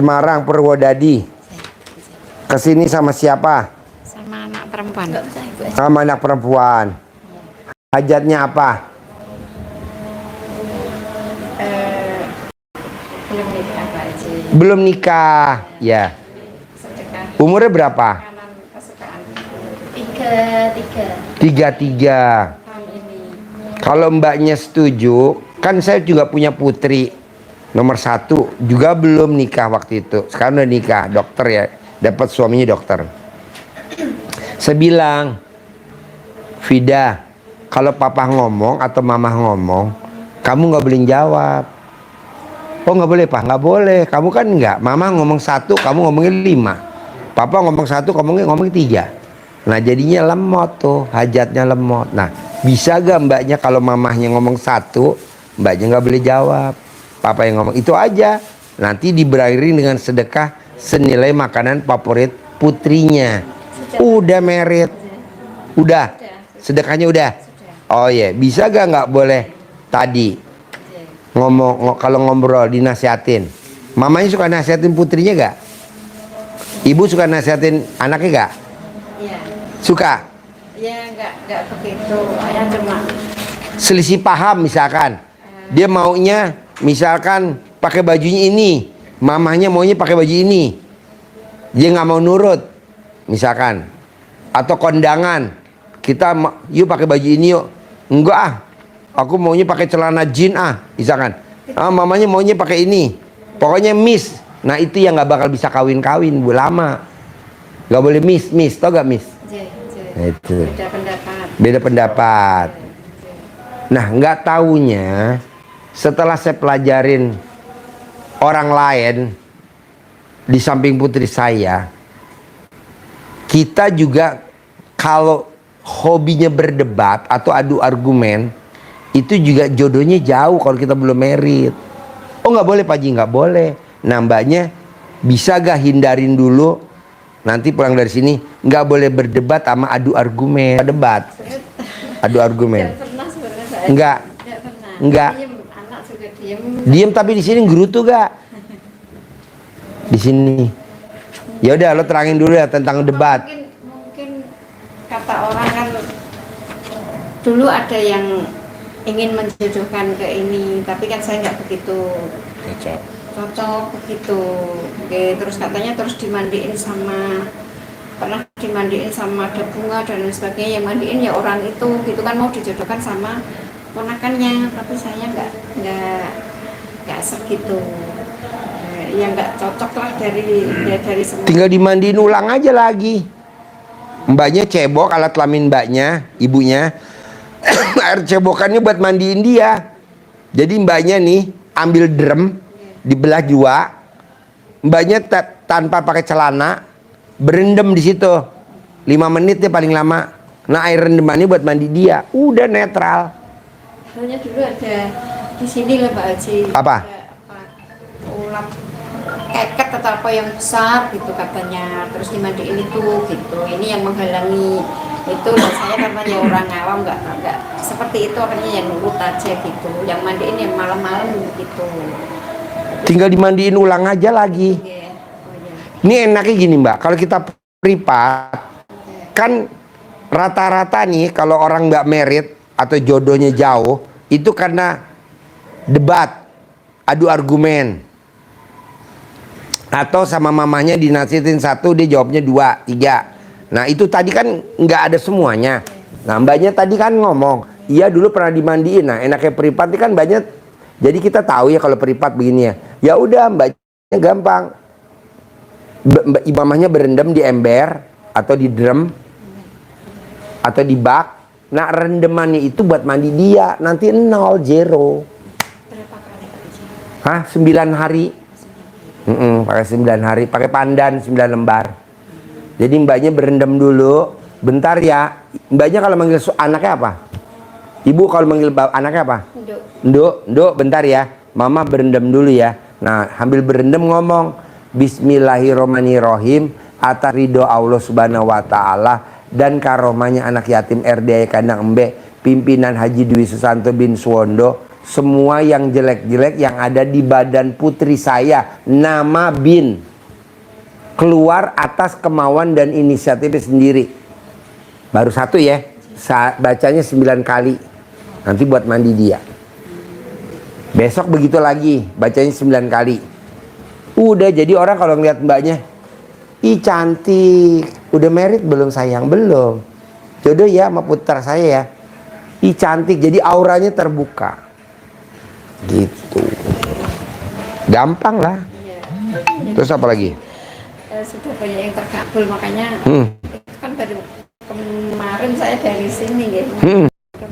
Semarang, Purwodadi. Kesini sama siapa? Sama anak perempuan. Sama anak perempuan. Hajatnya apa? Belum nikah Pak Haji. Belum nikah. Ya. Sedekah Umurnya berapa? kanan kesukaan 33. tahun ini. Kalau mbaknya setuju, kan saya juga punya putri nomor 1 juga belum nikah waktu itu. Sekarang udah nikah, dokter ya, dapat suaminya dokter. Saya bilang, Vida, kalau papa ngomong atau mama ngomong, kamu nggak boleh jawab. Oh nggak boleh pak, nggak boleh. Kamu kan nggak. Mama ngomong 1, kamu ngomongin 5. Papa ngomong 1, kamu ngomongin 3. Nah jadinya lemot tuh, hajatnya lemot. Nah bisa gak mbaknya kalau mamahnya ngomong 1, mbaknya nggak boleh jawab. Papa yang ngomong itu aja. Nanti diberairi dengan sedekah senilai makanan favorit putrinya. Udah merit. Udah. Sedekahnya udah. Oh iya, bisa gak nggak boleh tadi ngomong kalau ngobrol dinasihatin. Mamanya suka nasihatin putrinya gak? Ibu suka nasihatin anaknya gak? Iya. Suka? Ya enggak begitu. Ayah cuma Selisih paham misalkan. Dia maunya misalkan pakai bajunya ini, mamahnya maunya pakai baju ini. Dia nggak mau nurut misalkan. Atau kondangan. Kita yuk pakai baju ini yuk. Enggak ah. Aku maunya pakai celana jeans misalkan. Mamanya maunya pakai ini. Pokoknya miss. Nah itu yang nggak bakal bisa kawin-kawin bu lama. Nggak boleh miss, tau gak miss? Nah, itu. beda pendapat. Beda pendapat. Nah nggak taunya setelah saya pelajarin orang lain di samping putri saya, kita juga kalau hobinya berdebat atau adu argumen, itu juga jodohnya jauh kalau kita belum married. Oh nggak boleh Pak Ji, nggak boleh. Nah mbaknya bisa gak hindarin dulu, nanti pulang dari sini nggak boleh berdebat sama adu argumen. Debat, adu argumen. Enggak pernah sebenarnya Pak Haji. Enggak. Pernah. Enggak. Diem, anak juga diem. Diem tapi di sini gerutu gak? Di sini. Ya udah lo terangin dulu ya tentang debat. Mungkin kata orang kan dulu ada yang ingin menjodohkan ke ini, tapi kan saya nggak begitu cocok begitu. Oke, terus katanya terus dimandiin sama ada bunga dan lain sebagainya. Yang mandiin ya orang itu gitu kan, mau dijodohkan sama ponakannya, tapi saya nggak segitu. Ya nggak cocok lah dari semua. Tinggal dimandiin ulang aja lagi. Mbaknya cebok alat kelamin mbaknya, ibunya. Air cebokannya buat mandiin dia. Jadi mbaknya nih ambil drum, dibelah 2. Mbaknya tanpa pakai celana berendam di situ 5 menit deh paling lama. Nah air rendemannya buat mandi dia. Udah netral. Soalnya dulu ada di sini lah Pak Haji. Apa? Ulap keket atau apa yang besar gitu katanya. Terus dimandiin itu gitu. Ini yang menghalangi itu. Dan saya karena ya orang awam nggak seperti itu, akhirnya yang nurut aja gitu. Yang mandiin yang malam-malam gitu. Tinggal dimandiin ulang aja lagi. Oh, ya. Ini enaknya gini mbak, kalau kita privat kan rata-rata nih kalau orang nggak merit atau jodohnya jauh itu karena debat, adu argumen, atau sama mamanya dinasihatin 1, dia jawabnya 2, 3. Nah itu tadi kan nggak ada semuanya. Nah mbaknya tadi kan ngomong, iya dulu pernah dimandiin. Nah enaknya privat ini kan banyak. Jadi kita tahu ya kalau privat begini ya. Ya udah mbaknya gampang. Mamahnya berendam di ember atau di drum atau di bak. Nah rendemannya itu buat mandi dia. Nanti 0, 0. Berapa kali Pak Haji? Hah? 9 hari. Pakai 9 hari. Pakai pandan 9 lembar. Jadi mbaknya berendam dulu. Bentar ya. Mbaknya kalau manggil anaknya apa? Ibu kalau manggil anaknya apa? Nduk, bentar ya. Mama berendam dulu ya. Nah, sambil berendam ngomong, Bismillahirrahmanirrahim, atas ridho Allah subhanahu wa ta'ala dan karomanya anak yatim RDI Kandang Embe, pimpinan Haji Dwi Susanto bin Suwondo, semua yang jelek-jelek yang ada di badan putri saya, nama bin, keluar atas kemauan dan inisiatif sendiri. Baru satu ya, bacanya 9 kali. Nanti buat mandi dia. Besok begitu lagi, bacanya 9 kali. Udah, jadi orang kalau ngeliat mbaknya, ih cantik, udah married belum sayang? Belum. Jodoh ya sama putra saya ya. Ih cantik, jadi auranya terbuka. Gitu. Gampang lah. Terus apa lagi? Sudah banyak yang terkabul, makanya itu kan baru kemarin saya dari sini gitu.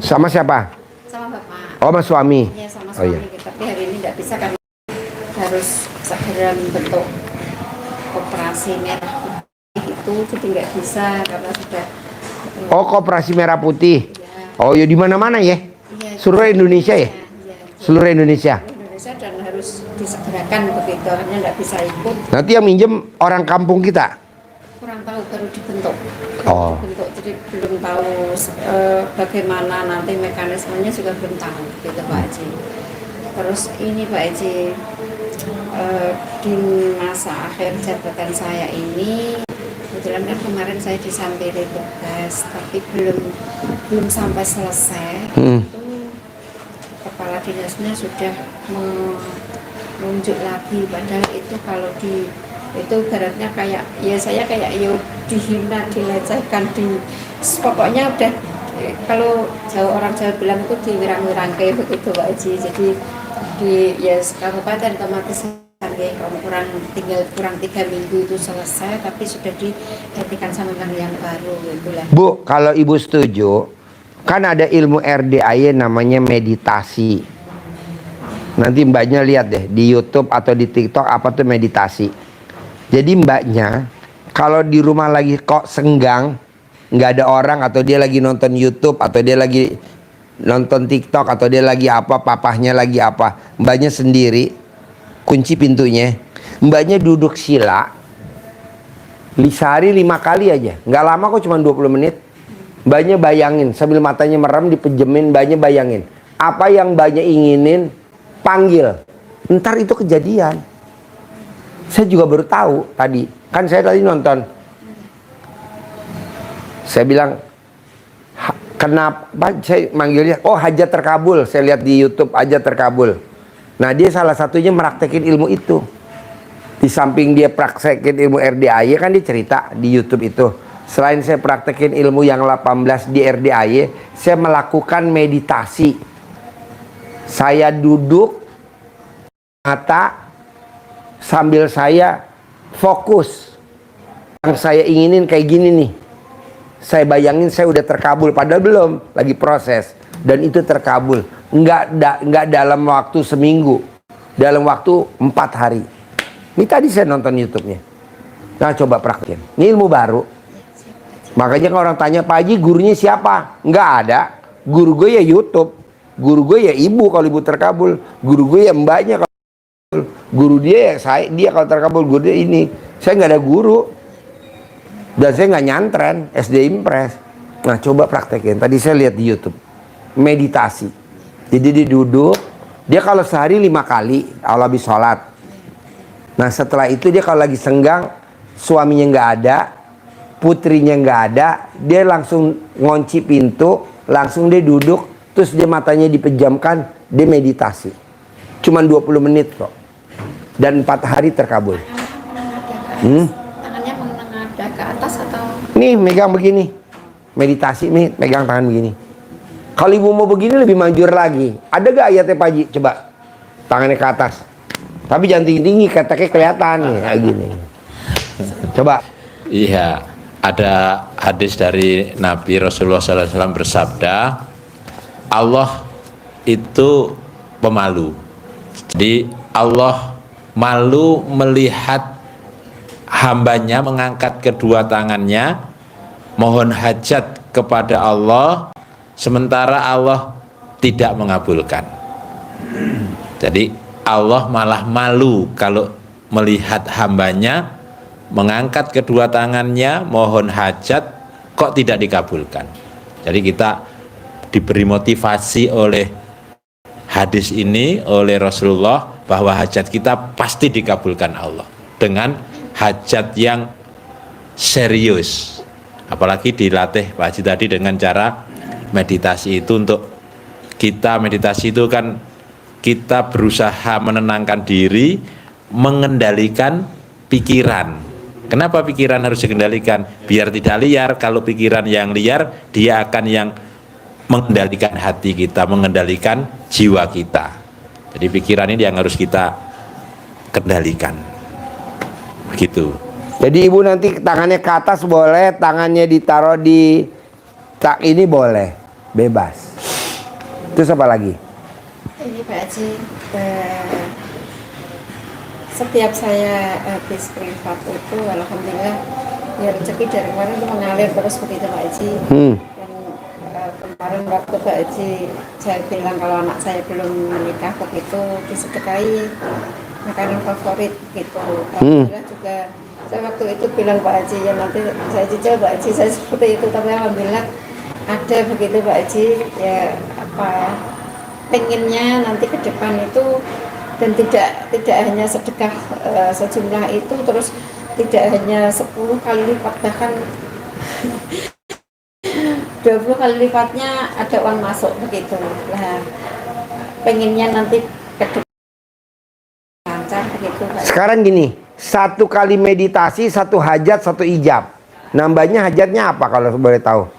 Sama siapa? Sama bapak. Oh, sama suami. Iya, sama Oh, suami iya. gitu. Tapi hari ini nggak bisa karena harus segera bentuk operasi merah putih itu, jadi nggak bisa karena sudah. Oh, Koperasi Merah Putih. Ya, Oh, ya di mana-mana ya? iya, Seluruh Indonesia ya? iya, Seluruh Indonesia. Indonesia dan harus disegerakan begitu, hanya nggak bisa ikut. Nanti yang minjem orang kampung kita. Kurang tahu, baru dibentuk. Oh. Dibentuk, jadi belum tahu bagaimana nanti mekanismenya juga belum tahu gitu Pak Haji. Terus ini Pak Haji, di masa akhir jabatan saya ini kebetulan kan kemarin saya disampaikan tugas tapi belum sampai selesai. Itu kepala dinasnya sudah menunjuk lagi, padahal itu kalau itu ibaratnya kayak ya saya kayak ya dihina, dilecehkan, pokoknya udah kalau orang Jawa bilang itu diwirang-wirang kayak begitu Pak Haji. Jadi di kabupaten otomatis tinggal kurang 3 minggu itu selesai, tapi sudah digantikan sama yang baru gitulah. Bu, kalau ibu setuju, kan ada ilmu RDAY namanya meditasi. Nanti mbaknya lihat deh di YouTube atau di TikTok apa tuh meditasi. Jadi mbaknya kalau di rumah lagi kok senggang, nggak ada orang, atau dia lagi nonton YouTube, atau dia lagi nonton TikTok, atau dia lagi apa, papahnya lagi apa, mbaknya sendiri, kunci pintunya, mbaknya duduk sila, sehari 5 kali aja, nggak lama kok, cuma 20 menit. Mbaknya bayangin, sambil matanya merem dipejemin, mbaknya bayangin, apa yang mbaknya inginin, panggil, ntar itu kejadian. Saya juga baru tahu tadi, kan saya tadi nonton. Saya bilang, kenapa saya manggilnya? Oh, hajat terkabul. Saya lihat di YouTube hajat terkabul. Nah, dia salah satunya meraktekin ilmu itu. Di samping dia praktekin ilmu RDAY, kan dia cerita di YouTube itu. Selain saya praktekin ilmu yang 18 di RDAY, saya melakukan meditasi. Saya duduk, mata, sambil saya fokus. Yang saya inginin kayak gini nih. Saya bayangin saya udah terkabul, padahal belum, lagi proses. Dan itu terkabul. Enggak dalam waktu seminggu, dalam waktu 4 hari. Ini tadi saya nonton YouTube-nya. Nah, coba praktekin. Ini ilmu baru. Makanya kalau orang tanya, Pak Haji gurunya siapa? Enggak ada. Guru gue ya YouTube. Guru gue ya ibu kalau ibu terkabul. Guru gue ya mbaknya. Guru dia ya dia kalau terkabul. Guru dia ini. Saya nggak ada guru. Dan saya nggak nyantren SD Impres. Nah, coba praktekin. Tadi saya lihat di YouTube. Meditasi. Jadi dia duduk. Dia kalau sehari 5 kali. Allah habis sholat. Nah, setelah itu dia kalau lagi senggang, suaminya nggak ada, putrinya nggak ada, dia langsung ngunci pintu, langsung dia duduk, terus dia matanya dipejamkan, dia meditasi. Cuman 20 menit kok. Dan 4 hari terkabul. Tangannya menengadah ke atas atau? Nih, megang begini. Meditasi nih, megang tangan begini. Kalau ibu mau begini lebih manjur lagi. Ada gak ayatnya Pak Haji? Coba. Tangannya ke atas. Tapi jangan tinggi-tinggi, keteknya kelihatan nih, kayak gini. Coba. Iya, ada hadis dari Nabi Rasulullah SAW bersabda, Allah itu pemalu. Jadi Allah malu melihat hambanya mengangkat kedua tangannya, mohon hajat kepada Allah, sementara Allah tidak mengabulkan. Jadi Allah malah malu kalau melihat hambanya mengangkat kedua tangannya mohon hajat kok tidak dikabulkan. Jadi kita diberi motivasi oleh hadis ini oleh Rasulullah bahwa hajat kita pasti dikabulkan Allah dengan hajat yang serius. Apalagi dilatih Pak Haji tadi dengan cara meditasi itu. Untuk kita meditasi itu kan kita berusaha menenangkan diri, mengendalikan pikiran. Kenapa pikiran harus dikendalikan? Biar tidak liar. Kalau pikiran yang liar, dia akan yang mengendalikan hati kita, mengendalikan jiwa kita. Jadi pikiran ini yang harus kita kendalikan. Begitu. Jadi ibu nanti tangannya ke atas boleh, tangannya ditaruh di tak ini boleh, bebas. Terus apa lagi? Ini Pak Haji, setiap saya habis privat itu, alhamdulillah ya rezeki dari kemarin itu mengalir terus begitu Pak Haji. Dan kemarin waktu Pak Haji saya bilang kalau anak saya belum menikah begitu disedekahi makanan favorit gitu. Alhamdulillah juga saya waktu itu bilang Pak Haji ya nanti saya cicil Pak Haji saya seperti itu, tapi alhamdulillah ada begitu Pak Haji ya apa pengennya nanti ke depan itu, dan tidak hanya sedekah sejumlah itu terus tidak hanya 10 kali lipat, bahkan 20 kali lipatnya ada uang masuk begitu lah. Pengennya nanti ke depan lancar begitu Pak. Sekarang gini, 1 kali meditasi, 1 hajat, 1 ijab. Nambahnya hajatnya apa kalau boleh tahu?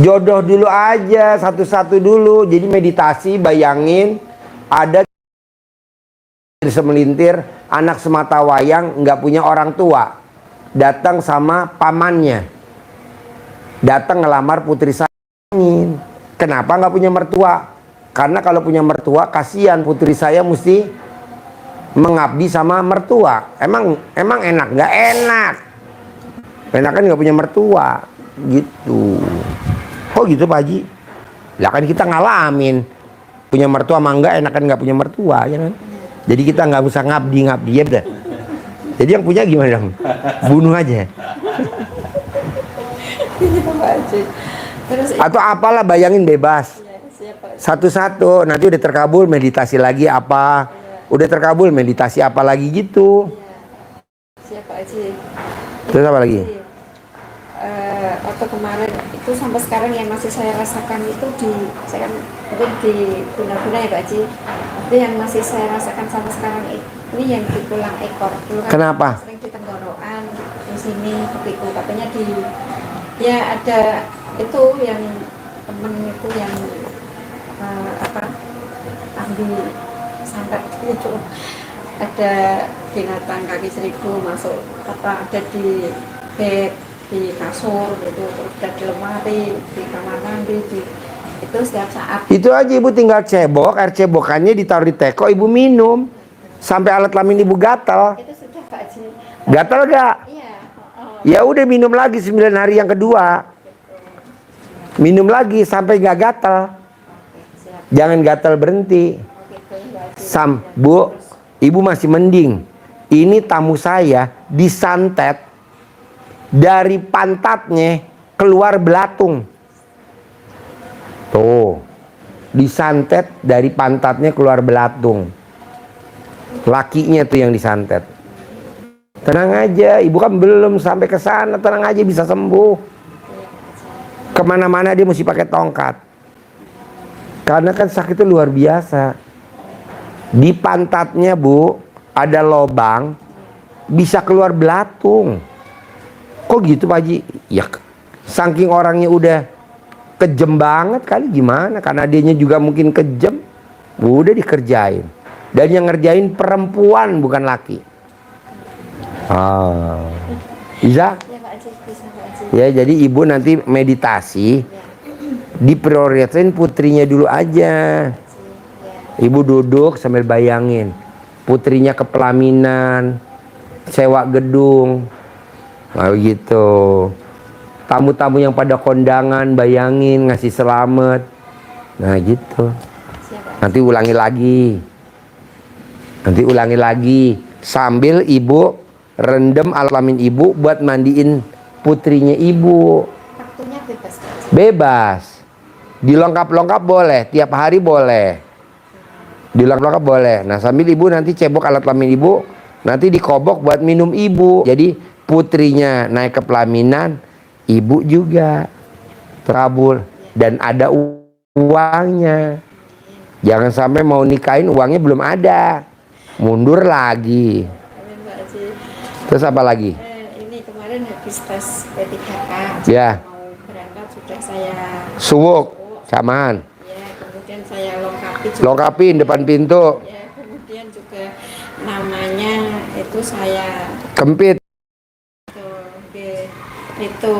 Jodoh dulu aja, satu-satu dulu. Jadi meditasi, bayangin ada semelintir anak semata wayang nggak punya orang tua, datang sama pamannya, datang ngelamar putri saya. Kenapa nggak punya mertua? Karena kalau punya mertua kasihan, putri saya mesti mengabdi sama mertua. Emang enak? Nggak enak. Enak kan nggak punya mertua gitu. Oh gitu Pak Haji. Lah kan kita ngalamin, punya mertua mangga enak kan nggak punya mertua ya kan. Jadi kita nggak usah ngabdi ya dah. Jadi yang punya gimana dong? Bunuh aja. Terus Atau apalah, bayangin bebas. Satu-satu, nanti udah terkabul meditasi lagi apa? Udah terkabul meditasi apa lagi gitu. siapa Haji? Terus apa lagi? Waktu kemarin itu sampai sekarang yang masih saya rasakan itu saya kan mungkin di guna-guna ya Pak Haji, itu yang masih saya rasakan sampai sekarang ini yang di tulang ekor. Dulu kan Kenapa? sering di tenggorokan di sini begitu, katanya ya ada itu yang temen itu yang ambil santet itu, ada binatang kaki seribu masuk ada di bed, di kasur gitu, terus ada di lemari, di kamar mandi, itu setiap saat. Itu aja ibu tinggal cebok, air cebokannya ditaruh di teko, ibu minum sampai alat kelamin ibu gatal. Itu sudah Pak Haji. Gatal gak? Iya. Ya udah minum lagi 9 hari yang kedua. Minum lagi sampai nggak gatal. Jangan gatal berhenti. Bu, ibu masih mending. Ini tamu saya disantet dari pantatnya keluar belatung. Tuh, disantet dari pantatnya keluar belatung. Lakinya tuh yang disantet. Tenang aja, ibu kan belum sampai ke sana, tenang aja bisa sembuh. Kemana-mana dia mesti pakai tongkat. Karena kan sakitnya luar biasa. Di pantatnya Bu, ada lobang, bisa keluar belatung. Kok gitu Pak Haji? Ya saking orangnya udah kejem banget kali, gimana? Karena dianya juga mungkin kejem, udah dikerjain. Dan yang ngerjain perempuan bukan laki. Bisa? Ya Pak Haji, bisa Pak Haji. Ya, jadi ibu nanti meditasi, diprioritasin putrinya dulu aja. Ibu duduk sambil bayangin putrinya ke pelaminan, sewa gedung, nah gitu. Tamu-tamu yang pada kondangan bayangin ngasih selamat, nah gitu. Nanti ulangi lagi, sambil ibu rendam alamin ibu buat mandiin putrinya ibu. Waktunya bebas Pak Haji. Bebas, dilengkap-lengkap boleh, tiap hari boleh. Di belakang boleh. Nah, sambil ibu nanti cebok alat kelamin ibu, nanti dikobok buat minum ibu. Jadi putrinya naik ke pelaminan, ibu juga terabul dan ada uangnya. Jangan sampai mau nikahin uangnya belum ada, mundur lagi. Amin, Pak Haji. Terus apa lagi? Ini kemarin habis tes P3K, Ya, mau berangkat sudah saya suwuk, samaan, ya, kemudian saya lengkapi juga. lengkapin depan pintu, Ya, kemudian juga namanya itu saya kempit. itu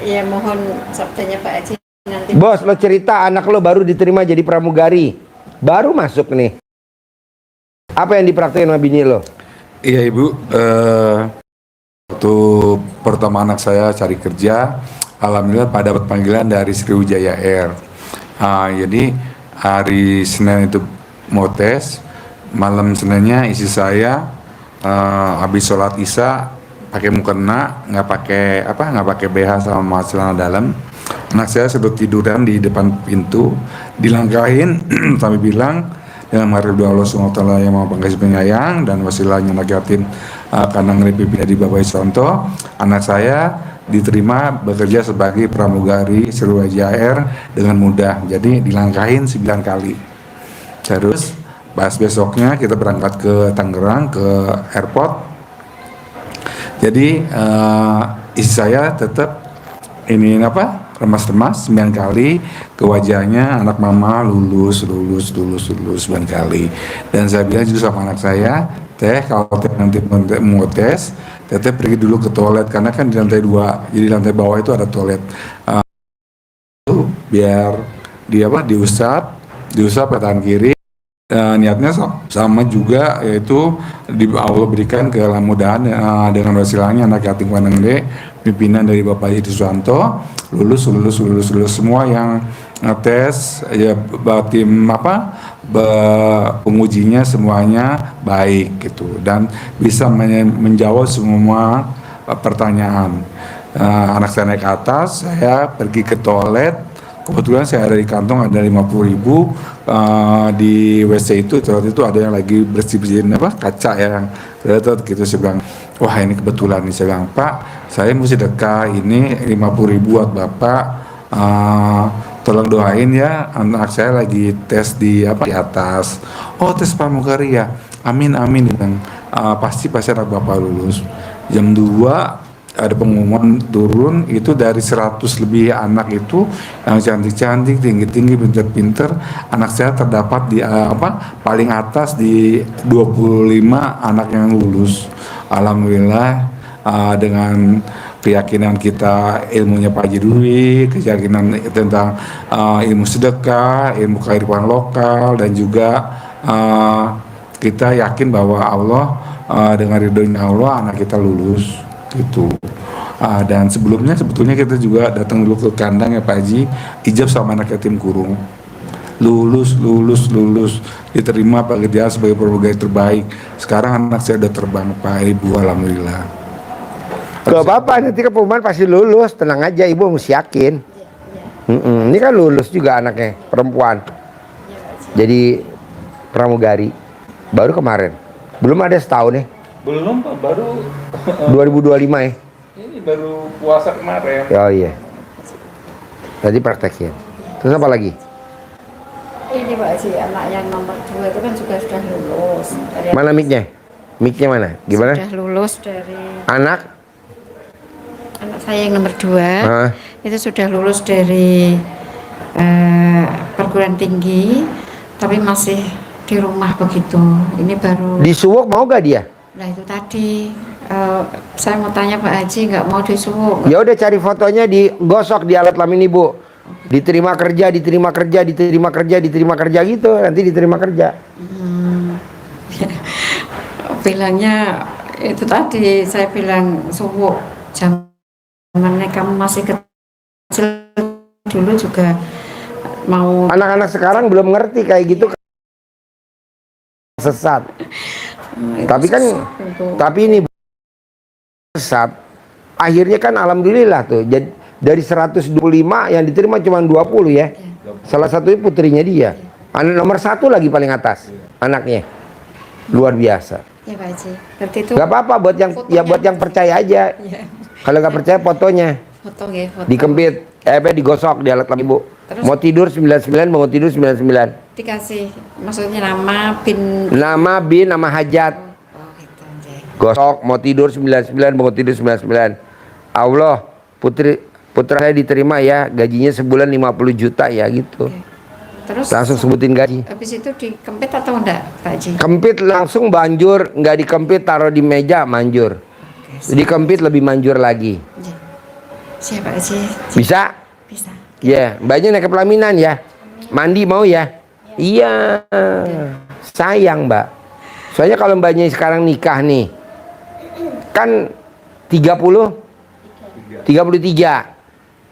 ya, mohon sabdanya Pak Haji nanti. Bos, lo cerita anak lo baru diterima jadi pramugari, baru masuk nih. Apa yang dipraktekin sama bini lo? Iya Ibu, waktu pertama anak saya cari kerja, alhamdulillah pada dapat panggilan dari Sriwijaya Air. Jadi hari Senin itu mau tes, malam Seninnya isi saya habis sholat Isya pakai mukena, nggak pakai BH sama celana dalam. Anak saya sudah tiduran di depan pintu, dilangkahin sampai bilang, dengan menghargai Allah SWT yang maha pengasih penyayang dan wasilahnya anak yatim karena ngeripi dari Bapak Iswanto, anak saya diterima bekerja sebagai pramugari Sriwijaya Air dengan mudah. Jadi dilangkahin 9 kali. Terus pas besoknya kita berangkat ke Tangerang, ke airport. Jadi isi saya tetap remas-remas 9 kali ke wajahnya, anak mama lulus 9 kali. Dan saya bilang juga sama anak saya, teh kalau teh nanti mau tes, teteh pergi dulu ke toilet karena kan di lantai 2, jadi lantai bawah itu ada toilet. Biar diusap ke tangan kiri. Niatnya sama juga, yaitu Allah berikan kemudahan dengan wasilahnya anak yatim piatu gede, pimpinan dari Bapak Haji Suwanto, lulus semua yang ngetes ya, tim pengujinya semuanya baik gitu dan bisa menjawab semua pertanyaan. Anak saya naik ke atas, saya pergi ke toilet. Kebetulan saya ada di kantong ada 50.000 di WC itu ada yang lagi bersihin kaca yang gitu. Saya bilang, wah ini kebetulan nih. Saya bilang, Pak, saya mesti sedekah ini 50.000 buat Bapak, tolong doain ya, anak saya lagi tes di atas. Oh, tes pramugari ya, amin. Bilang, pasti anak Bapak lulus. Jam 2 ada pengumuman turun, itu dari 100 lebih anak itu yang cantik-cantik, tinggi-tinggi, pinter-pinter, anak saya terdapat di paling atas di 25 anak yang lulus. Alhamdulillah, dengan keyakinan kita, ilmunya Pak Haji Dwi, keyakinan tentang ilmu sedekah, ilmu kearifan lokal, dan juga kita yakin bahwa Allah dengan ridhonya Allah anak kita lulus gitu. Dan sebelumnya sebetulnya kita juga datang dulu ke kandang ya Pak Haji, ijab sama anak yatim kurung, lulus, diterima pekerjaan sebagai pramugari terbaik. Sekarang anak saya udah terbang Pak Ibu, alhamdulillah. Gak apa-apa, nanti ke pengumuman pasti lulus, tenang aja, ibu mesti yakin. Ini kan lulus juga anaknya, perempuan, jadi pramugari baru kemarin, belum ada setahun ya. Belum Pak, baru 2025 ya. ini baru puasa kemarin. Oh iya. Tadi praktekin. Terus apa lagi? Ini Pak Haji, anak yang nomor 2 itu kan juga sudah lulus. Mana mic-nya? Mic-nya mana? Gimana? Sudah lulus dari Anak? saya yang nomor 2 itu sudah lulus dari perguruan tinggi, tapi masih di rumah begitu. Ini baru. Di Suwok mau gak dia? Nah itu tadi saya mau tanya Pak Haji, nggak mau disuwuk. Ya udah, cari fotonya, digosok di alat kelamin ibu. Diterima kerja gitu, nanti diterima kerja. Bilangnya itu tadi, saya bilang suwuk, zamannya kamu masih kecil dulu juga mau. Anak-anak sekarang belum ngerti kayak gitu, sesat. Tapi kan, tapi ini sesat. Akhirnya kan alhamdulillah tuh, jadi dari 125 yang diterima cuma 20 ya. Salah satunya putrinya dia. Anak nomor 1 lagi paling atas, anaknya. Luar biasa. Ya Pak Haji. Berarti itu Gak apa-apa buat yang fotonya. ya buat yang percaya aja. Ya, Kalau nggak percaya fotonya foto ya, foto. dikempit, digosok di alat kelamin ibu. Terus? Mau tidur 99, mau tidur 99. Dikasih maksudnya nama bin. Nama bin, nama hajat. Oh gitu aja. Gosok, mau tidur 99, mau tidur 99. Allah, putra saya diterima ya, gajinya sebulan 50 juta ya gitu. Oke. Terus Langsung sebutin gaji. habis itu dikempit atau enggak Pak Haji? Kempit langsung banjur, nggak dikempit taruh di meja manjur. Oke, Dikempit lebih manjur lagi. ya. Siap Pak Haji. Bisa? Bisa. Ya, mbaknya naik ke pelaminan ya. Mandi mau ya? Iya. Sayang mbak. Soalnya kalau mbaknya sekarang nikah nih, kan 33.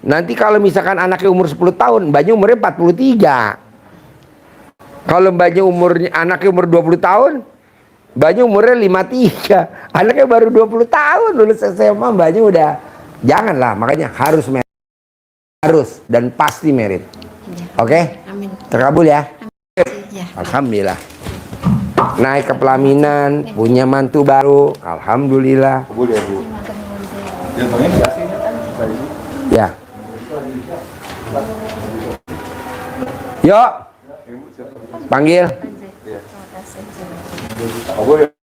Nanti kalau misalkan anaknya umur 10 tahun, mbaknya umurnya 43. Kalau mbaknya anaknya umur 20 tahun, mbaknya umurnya 53. Anaknya baru 20 tahun lulus SMA, mbaknya udah. Janganlah, makanya harus harus dan pasti merit. Ya. Oke? Amin. Terkabul ya. Ya. Alhamdulillah. Naik ke pelaminan, punya mantu baru. Alhamdulillah. Boleh Bu. Jantungnya dikasih Ya. Yuk. Panggil. boleh.